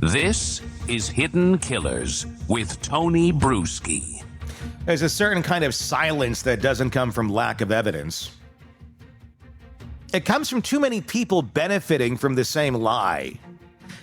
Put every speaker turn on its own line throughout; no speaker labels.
This is Hidden Killers with Tony Brueski.
There's a certain kind of silence that doesn't come from lack of evidence. It comes from too many people benefiting from the same lie.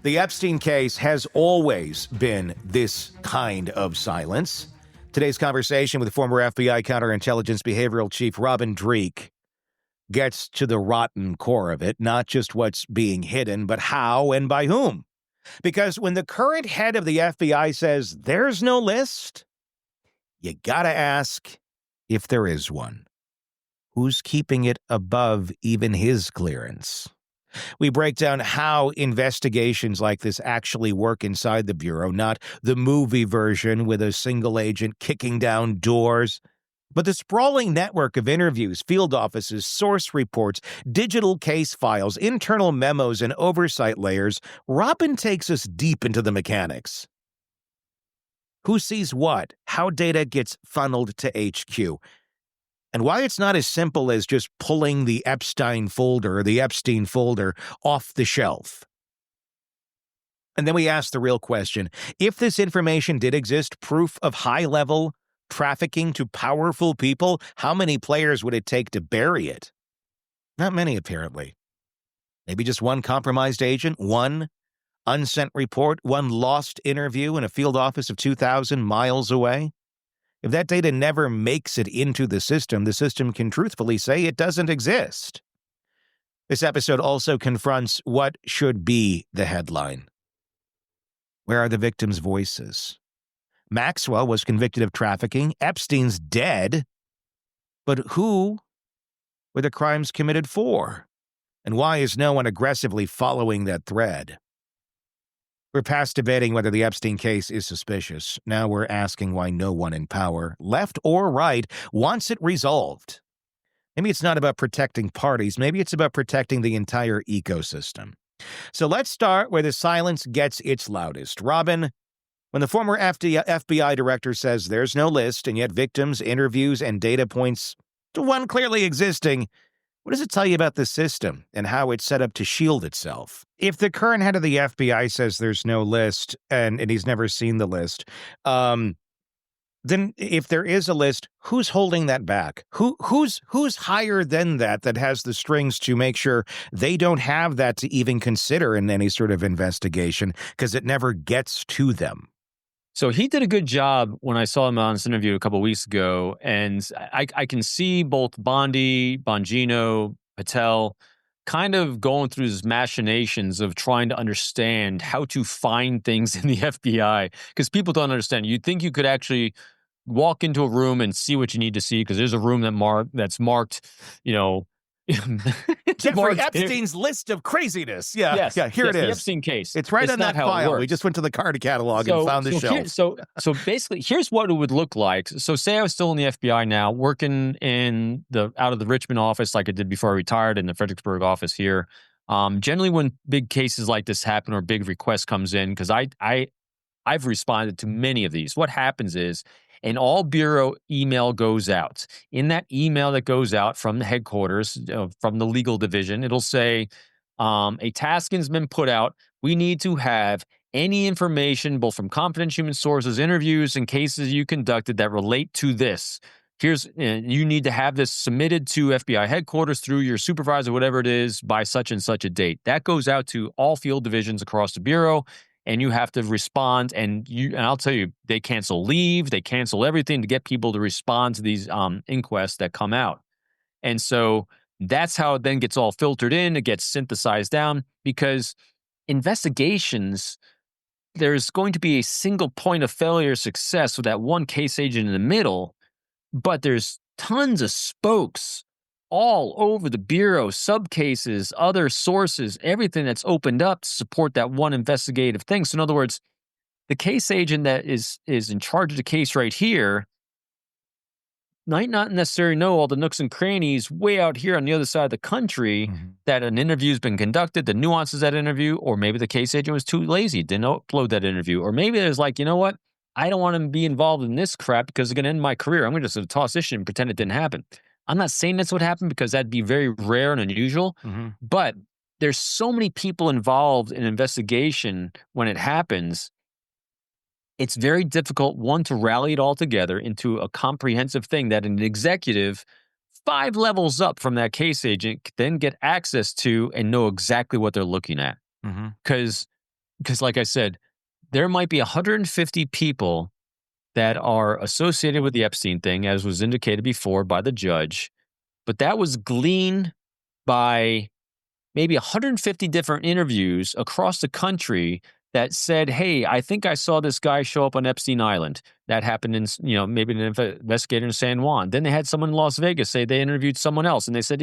The Epstein case has always been this kind of silence. Today's conversation with former FBI Counterintelligence Behavioral Chief Robin Dreeke gets to the rotten core of it, not just what's being hidden, but how and by whom. Because when the current head of the FBI says there's no list, you gotta ask if there is one. Who's keeping it above even his clearance? We break down how investigations like this actually work inside the Bureau, not the movie version with a single agent kicking down doors, but the sprawling network of interviews, field offices, source reports, digital case files, internal memos, and oversight layers. Robin takes us deep into the mechanics. Who sees what, how data gets funneled to HQ, and why it's not as simple as just pulling the Epstein folder or the Epstein folder off the shelf. And then we ask the real question, if this information did exist, proof of high-level trafficking to powerful people, how many players would it take to bury it? Not many, apparently. Maybe just one compromised agent, one unsent report, one lost interview in a field office of 2,000 miles away. If that data never makes it into the system can truthfully say it doesn't exist. This episode also confronts what should be the headline. Where are the victims' voices? Maxwell was convicted of trafficking. Epstein's dead. But who were the crimes committed for? And why is no one aggressively following that thread? We're past debating whether the Epstein case is suspicious. Now we're asking why no one in power, left or right, wants it resolved. Maybe it's not about protecting parties. Maybe it's about protecting the entire ecosystem. So let's start where the silence gets its loudest. Robin, when the former FBI director says there's no list, and yet victims, interviews, and data points to one clearly existing, what does it tell you about the system and how it's set up to shield itself? If the current head of the FBI says there's no list and he's never seen the list, then if there is a list, who's holding that back? Who's higher than that has the strings to make sure they don't have that to even consider in any sort of investigation because it never gets to them?
So he did a good job when I saw him on this interview a couple of weeks ago, and I can see both Bondi, Bongino, Patel kind of going through these machinations of trying to understand how to find things in the FBI, because people don't understand. You'd think you could actually walk into a room and see what you need to see, because there's a room that's marked,
Jeffrey Epstein's list of craziness. Yeah,
yes,
yeah. Here it is.
The Epstein case.
It's right on that file. We just went to the card catalog and found the shelf.
So basically, here's what it would look like. So say I was still in the FBI now, working out of the Richmond office like I did before I retired in the Fredericksburg office here. Generally, when big cases like this happen or big request comes in, because I've responded to many of these. What happens is, an all-bureau email goes out. In that email that goes out from the headquarters, from the legal division, it'll say, a task has been put out. We need to have any information, both from confidential human sources, interviews, and cases you conducted that relate to this. You need to have this submitted to FBI headquarters through your supervisor, whatever it is, by such and such a date. That goes out to all field divisions across the Bureau. And you have to respond, and I'll tell you, they cancel leave, they cancel everything to get people to respond to these inquests that come out. And so that's how it then gets all filtered in, it gets synthesized down, because investigations, there's going to be a single point of failure or success with that one case agent in the middle, but there's tons of spokes all over the Bureau, subcases, other sources, everything that's opened up to support that one investigative thing. So in other words, the case agent that is in charge of the case right here might not necessarily know all the nooks and crannies way out here on the other side of the country that an interview has been conducted, the nuances of that interview, or maybe the case agent was too lazy, didn't upload that interview. Or maybe there's like, you know what? I don't want to be involved in this crap because it's going to end my career. I'm going to just toss this shit and pretend it didn't happen. I'm not saying that's what happened because that'd be very rare and unusual, but there's so many people involved in investigation when it happens. It's very difficult, one, to rally it all together into a comprehensive thing that an executive 5 levels up from that case agent can then get access to and know exactly what they're looking at.
Mm-hmm.
Because, like I said, there might be 150 people that are associated with the Epstein thing, as was indicated before by the judge, but that was gleaned by maybe 150 different interviews across the country that said, hey, I think I saw this guy show up on Epstein Island. That happened in, maybe an investigator in San Juan. Then they had someone in Las Vegas say they interviewed someone else. And they said,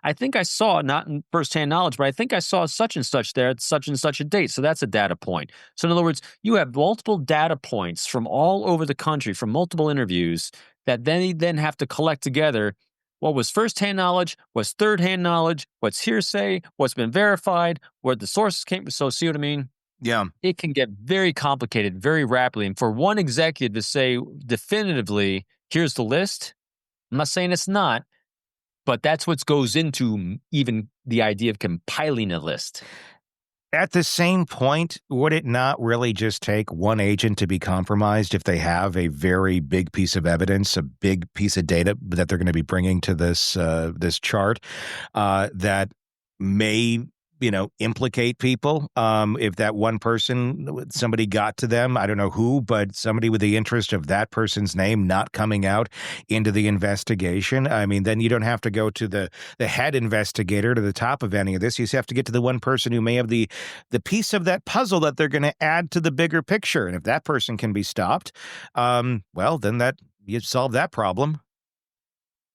I think I saw, not in firsthand knowledge, but I think I saw such and such there at such and such a date. So that's a data point. So in other words, you have multiple data points from all over the country, from multiple interviews that they then have to collect together. What was firsthand knowledge? What's third-hand knowledge? What's hearsay? What's been verified? Where the sources came from? So, see what I mean?
Yeah.
It can get very complicated very rapidly. And for one executive to say definitively, here's the list, I'm not saying it's not, but that's what goes into even the idea of compiling a list.
At the same point, would it not really just take one agent to be compromised if they have a very big piece of evidence, a big piece of data that they're going to be bringing to this chart that may implicate people? If that one person, somebody got to them, I don't know who, but somebody with the interest of that person's name not coming out into the investigation. I mean, then you don't have to go to the head investigator to the top of any of this. You just have to get to the one person who may have the piece of that puzzle that they're going to add to the bigger picture. And if that person can be stopped, well, then you solve that problem.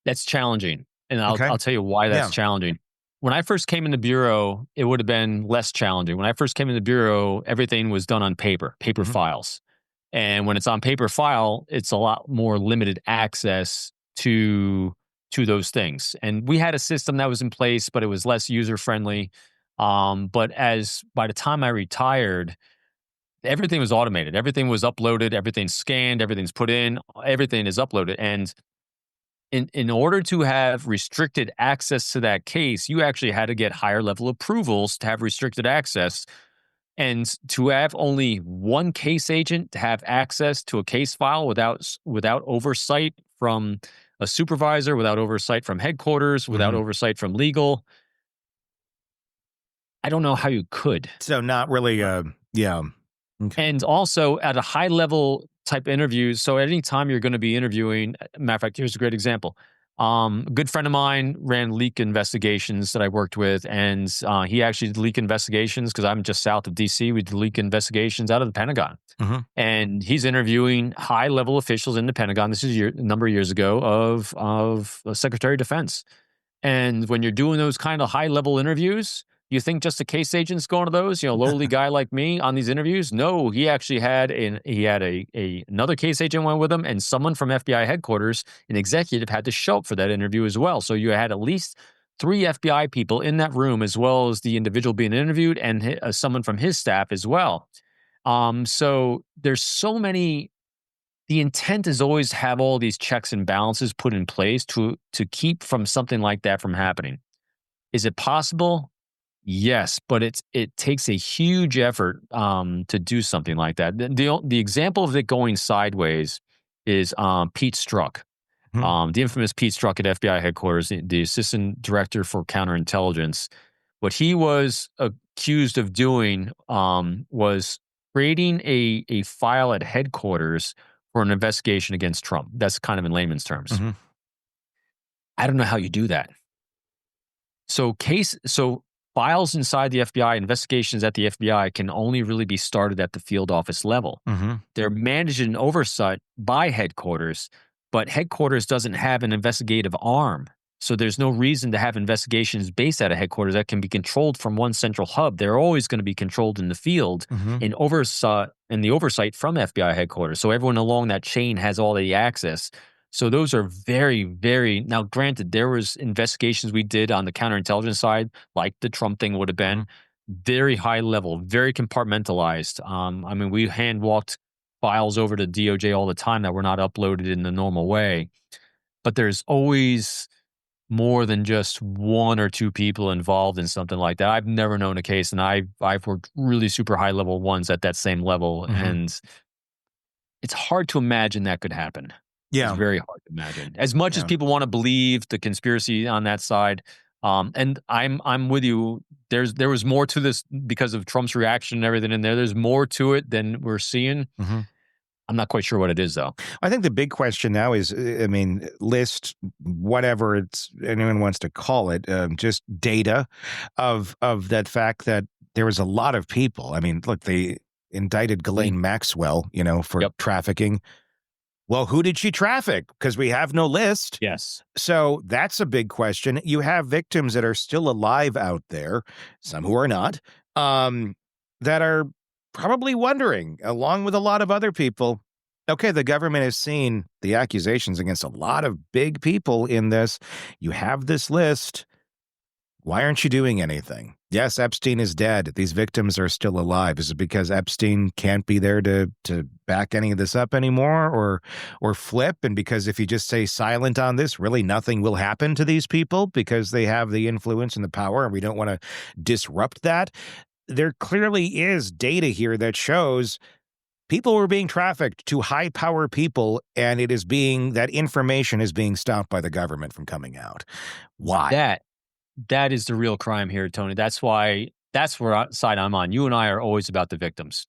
That's challenging. And I'll tell you why that's challenging. When I first came in the Bureau, it would have been less challenging. When I first came in the Bureau, everything was done on paper files. And when it's on paper file, it's a lot more limited access to those things. And we had a system that was in place, but it was less user-friendly. But by the time I retired, everything was automated. Everything was uploaded. Everything's scanned. Everything's put in. Everything is uploaded. And in order to have restricted access to that case, you actually had to get higher level approvals to have restricted access. And to have only one case agent to have access to a case file without oversight from a supervisor, without oversight from headquarters, without oversight from legal, I don't know how you could.
So not really, yeah.
Okay. And also at a high level type interviews. So at any time you're going to be interviewing, matter of fact, here's a great example. A good friend of mine ran leak investigations that I worked with, and he actually did leak investigations because I'm just south of DC. We did leak investigations out of the Pentagon. And he's interviewing high level officials in the Pentagon. This is a number of years ago of Secretary of Defense. And when you're doing those kind of high level interviews, you think just a case agent's going to those, lowly guy like me on these interviews? No, he actually had another case agent went with him, and someone from FBI headquarters, an executive, had to show up for that interview as well. So you had at least 3 FBI people in that room, as well as the individual being interviewed and someone from his staff as well. So there's so many. The intent is always to have all these checks and balances put in place to keep from something like that from happening. Is it possible? Yes, but it takes a huge effort to do something like that. The example of it going sideways is Pete Strzok, the infamous Pete Strzok at FBI headquarters, the assistant director for counterintelligence. What he was accused of doing was creating a file at headquarters for an investigation against Trump. That's kind of in layman's terms. I don't know how you do that. So files inside the FBI, investigations at the FBI can only really be started at the field office level. They're managed and oversight by headquarters, but headquarters doesn't have an investigative arm. So there's no reason to have investigations based out of headquarters that can be controlled from one central hub. They're always going to be controlled in the field and the oversight from FBI headquarters. So everyone along that chain has all the access. So those are very, very, now granted, there was investigations we did on the counterintelligence side, like the Trump thing would have been, very high level, very compartmentalized. I mean, we hand walked files over to DOJ all the time that were not uploaded in the normal way. But there's always more than just one or two people involved in something like that. I've never known a case, and I've worked really super high level ones at that same level, and it's hard to imagine that could happen. It's
Yeah.
very hard to imagine. As much as
Yeah.
people want to believe the conspiracy on that side, and I'm with you. There was more to this because of Trump's reaction and everything in there. There's more to it than we're seeing. I'm not quite sure what it is, though.
I think the big question now is, I mean, list whatever anyone wants to call it, just data of that fact that there was a lot of people. I mean, look, they indicted Ghislaine Maxwell, for trafficking. Well, who did she traffic? Because we have no list.
Yes.
So that's a big question. You have victims that are still alive out there, some who are not, that are probably wondering, along with a lot of other people, okay, the government has seen the accusations against a lot of big people in this. You have this list. Why aren't you doing anything? Yes, Epstein is dead. These victims are still alive. Is it because Epstein can't be there to back any of this up anymore, or flip? And because if you just stay silent on this, really nothing will happen to these people because they have the influence and the power, and we don't want to disrupt that? There clearly is data here that shows people were being trafficked to high power people, and that information is being stopped by the government from coming out. Why?
That is the real crime here, Tony. That's where side I'm on. You and I are always about the victims.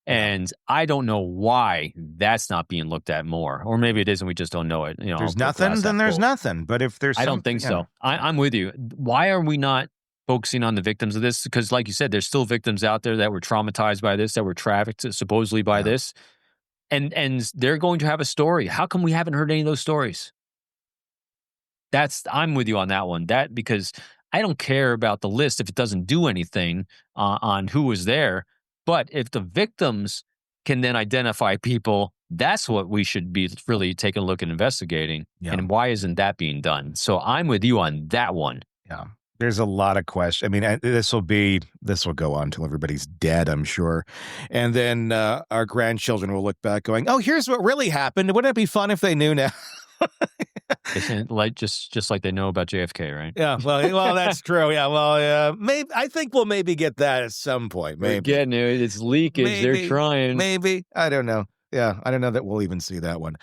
And I don't know why that's not being looked at more. Or maybe it is and we just don't know it.
There's nothing, then there's nothing. But if there's
I don't think so. I'm with you. Why are we not focusing on the victims of this? Because like you said, there's still victims out there that were traumatized by this, that were trafficked supposedly by this. And they're going to have a story. How come we haven't heard any of those stories? I'm with you on that one. Because I don't care about the list if it doesn't do anything on who was there. But if the victims can then identify people, that's what we should be really taking a look at investigating. Yeah. And why isn't that being done? So I'm with you on that one.
Yeah. There's a lot of questions. I mean, this will go on until everybody's dead, I'm sure. And then our grandchildren will look back going, oh, here's what really happened. Wouldn't it be fun if they knew now?
Like just like they know about JFK, right?
Yeah, well, that's true. Yeah, well, maybe I think we'll maybe get that at some point. Maybe
getting it. It's leakage.
Maybe,
they're trying.
Maybe, I don't know. Yeah, I don't know that we'll even see that one.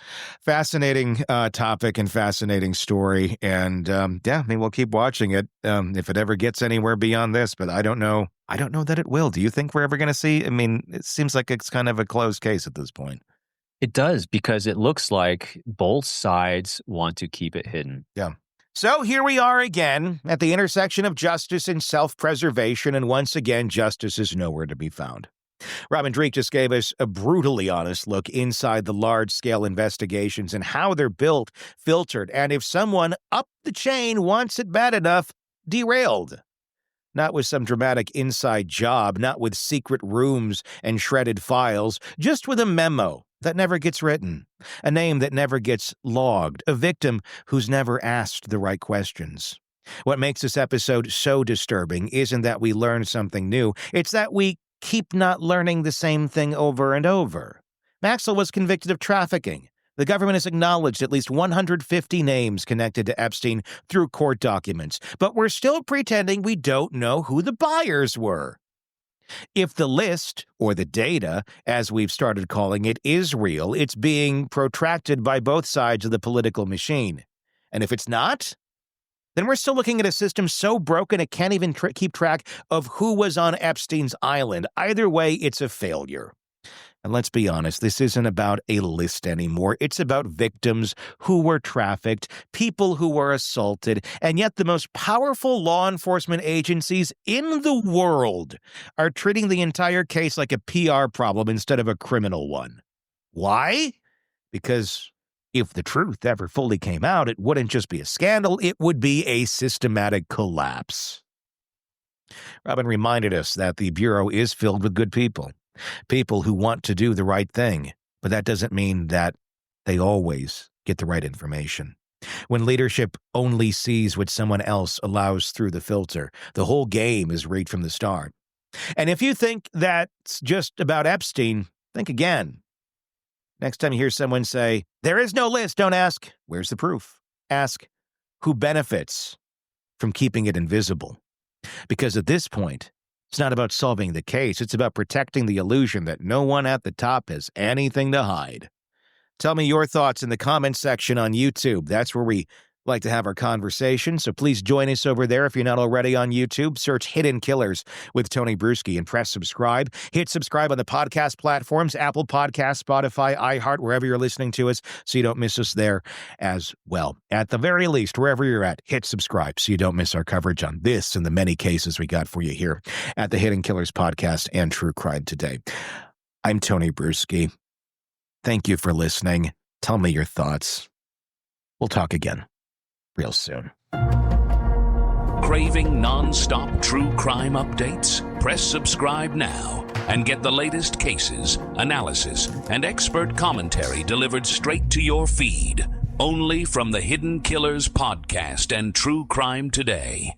Fascinating topic and fascinating story, and maybe we'll keep watching it if it ever gets anywhere beyond this. But I don't know. I don't know that it will. Do you think we're ever going to see? I mean, it seems like it's kind of a closed case at this point.
It does, because it looks like both sides want to keep it hidden.
Yeah. So here we are again at the intersection of justice and self-preservation, and once again, justice is nowhere to be found. Robin Dreeke just gave us a brutally honest look inside the large-scale investigations and how they're built, filtered, and if someone up the chain wants it bad enough, derailed. Not with some dramatic inside job, not with secret rooms and shredded files, just with a memo that never gets written, a name that never gets logged, a victim who's never asked the right questions. What makes this episode so disturbing isn't that we learn something new, it's that we keep not learning the same thing over and over. Maxwell was convicted of trafficking. The government has acknowledged at least 150 names connected to Epstein through court documents, but we're still pretending we don't know who the buyers were. If the list, or the data, as we've started calling it, is real, it's being protracted by both sides of the political machine. And if it's not, then we're still looking at a system so broken it can't even keep track of who was on Epstein's island. Either way, it's a failure. And let's be honest, this isn't about a list anymore. It's about victims who were trafficked, people who were assaulted, and yet the most powerful law enforcement agencies in the world are treating the entire case like a PR problem instead of a criminal one. Why? Because if the truth ever fully came out, it wouldn't just be a scandal, it would be a systematic collapse. Robin reminded us that the Bureau is filled with good people. People who want to do the right thing, but that doesn't mean that they always get the right information. When leadership only sees what someone else allows through the filter, the whole game is rigged from the start. And if you think that's just about Epstein, think again. Next time you hear someone say, "There is no list," don't ask, "Where's the proof?" Ask, who benefits from keeping it invisible. Because at this point, it's not about solving the case. It's about protecting the illusion that no one at the top has anything to hide. Tell me your thoughts in the comments section on YouTube. That's where we like to have our conversation, so please join us over there if you're not already on YouTube. Search Hidden Killers with Tony Brueski and press subscribe. Hit subscribe on the podcast platforms, Apple Podcasts, Spotify, iHeart, wherever you're listening to us, so you don't miss us there as well. At the very least, wherever you're at, hit subscribe so you don't miss our coverage on this and the many cases we got for you here at the Hidden Killers podcast and True Crime Today. I'm Tony Brueski. Thank you for listening. Tell me your thoughts. We'll talk again real soon.
Craving non-stop true crime updates? Press subscribe now and get the latest cases, analysis, and expert commentary delivered straight to your feed. Only from the Hidden Killers podcast and True Crime Today.